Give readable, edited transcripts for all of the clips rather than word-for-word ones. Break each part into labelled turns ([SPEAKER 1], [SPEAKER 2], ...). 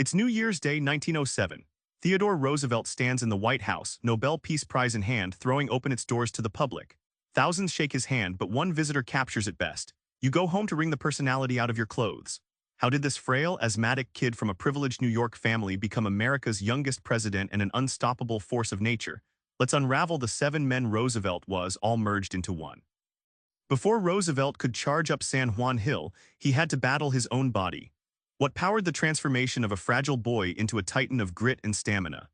[SPEAKER 1] It's New Year's Day 1907. Theodore Roosevelt stands in the White House, Nobel Peace Prize in hand, throwing open its doors to the public. Thousands shake his hand, but one visitor captures it best. You go home to wring the personality out of your clothes. How did this frail, asthmatic kid from a privileged New York family become America's youngest president and an unstoppable force of nature? Let's unravel the 7 men Roosevelt was, all merged into one. Before Roosevelt could charge up San Juan Hill, he had to battle his own body. What powered the transformation of a fragile boy into a titan of grit and stamina?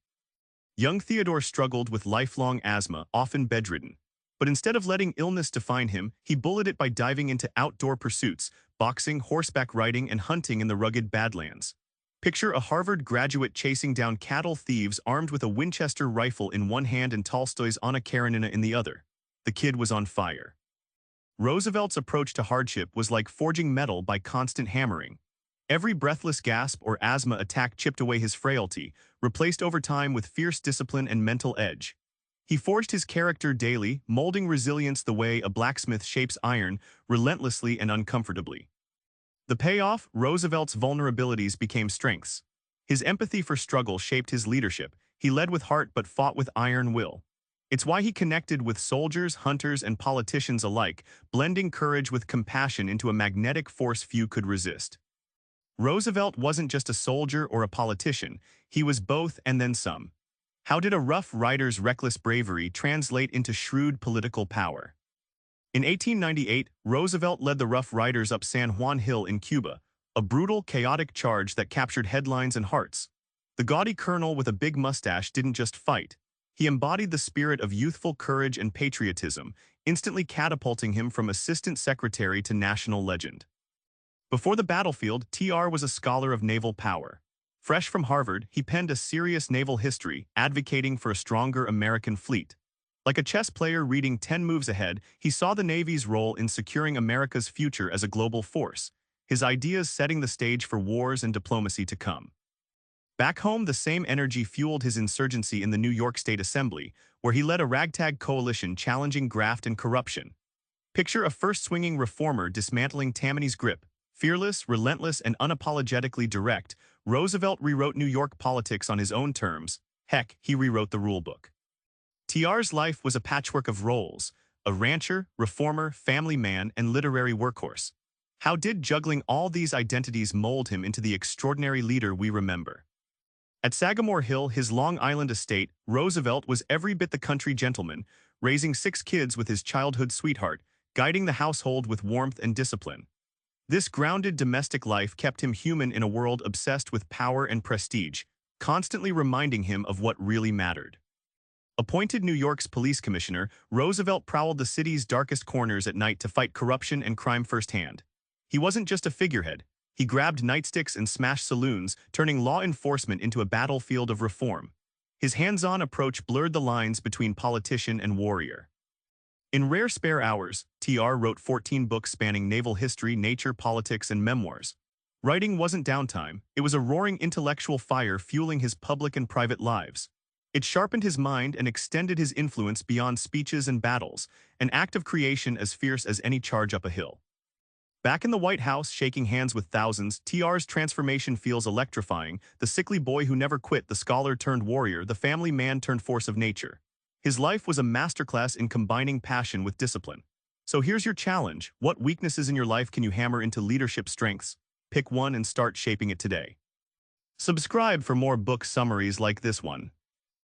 [SPEAKER 1] Young Theodore struggled with lifelong asthma, often bedridden. But instead of letting illness define him, he bullied it by diving into outdoor pursuits, boxing, horseback riding, and hunting in the rugged Badlands. Picture a Harvard graduate chasing down cattle thieves armed with a Winchester rifle in one hand and Tolstoy's Anna Karenina in the other. The kid was on fire. Roosevelt's approach to hardship was like forging metal by constant hammering. Every breathless gasp or asthma attack chipped away his frailty, replaced over time with fierce discipline and mental edge. He forged his character daily, molding resilience the way a blacksmith shapes iron, relentlessly and uncomfortably. The payoff: Roosevelt's vulnerabilities became strengths. His empathy for struggle shaped his leadership. He led with heart but fought with iron will. It's why he connected with soldiers, hunters, and politicians alike, blending courage with compassion into a magnetic force few could resist. Roosevelt wasn't just a soldier or a politician, he was both and then some. How did a Rough Rider's reckless bravery translate into shrewd political power? In 1898, Roosevelt led the Rough Riders up San Juan Hill in Cuba, a brutal, chaotic charge that captured headlines and hearts. The gaudy colonel with a big mustache didn't just fight. He embodied the spirit of youthful courage and patriotism, instantly catapulting him from assistant secretary to national legend. Before the battlefield, TR was a scholar of naval power. Fresh from Harvard, he penned a serious naval history, advocating for a stronger American fleet. Like a chess player reading 10 moves ahead, he saw the Navy's role in securing America's future as a global force, his ideas setting the stage for wars and diplomacy to come. Back home, the same energy fueled his insurgency in the New York State Assembly, where he led a ragtag coalition challenging graft and corruption. Picture a first-swinging reformer dismantling Tammany's grip. Fearless, relentless, and unapologetically direct, Roosevelt rewrote New York politics on his own terms. Heck, he rewrote the rulebook. TR's life was a patchwork of roles: a rancher, reformer, family man, and literary workhorse. How did juggling all these identities mold him into the extraordinary leader we remember? At Sagamore Hill, his Long Island estate, Roosevelt was every bit the country gentleman, raising 6 kids with his childhood sweetheart, guiding the household with warmth and discipline. This grounded domestic life kept him human in a world obsessed with power and prestige, constantly reminding him of what really mattered. Appointed New York's police commissioner, Roosevelt prowled the city's darkest corners at night to fight corruption and crime firsthand. He wasn't just a figurehead. He grabbed nightsticks and smashed saloons, turning law enforcement into a battlefield of reform. His hands-on approach blurred the lines between politician and warrior. In rare spare hours, TR wrote 14 books spanning naval history, nature, politics, and memoirs. Writing wasn't downtime, it was a roaring intellectual fire fueling his public and private lives. It sharpened his mind and extended his influence beyond speeches and battles, an act of creation as fierce as any charge up a hill. Back in the White House, shaking hands with thousands, TR's transformation feels electrifying: the sickly boy who never quit, the scholar turned warrior, the family man turned force of nature. His life was a masterclass in combining passion with discipline. So here's your challenge: what weaknesses in your life can you hammer into leadership strengths? Pick one and start shaping it today. Subscribe for more book summaries like this one.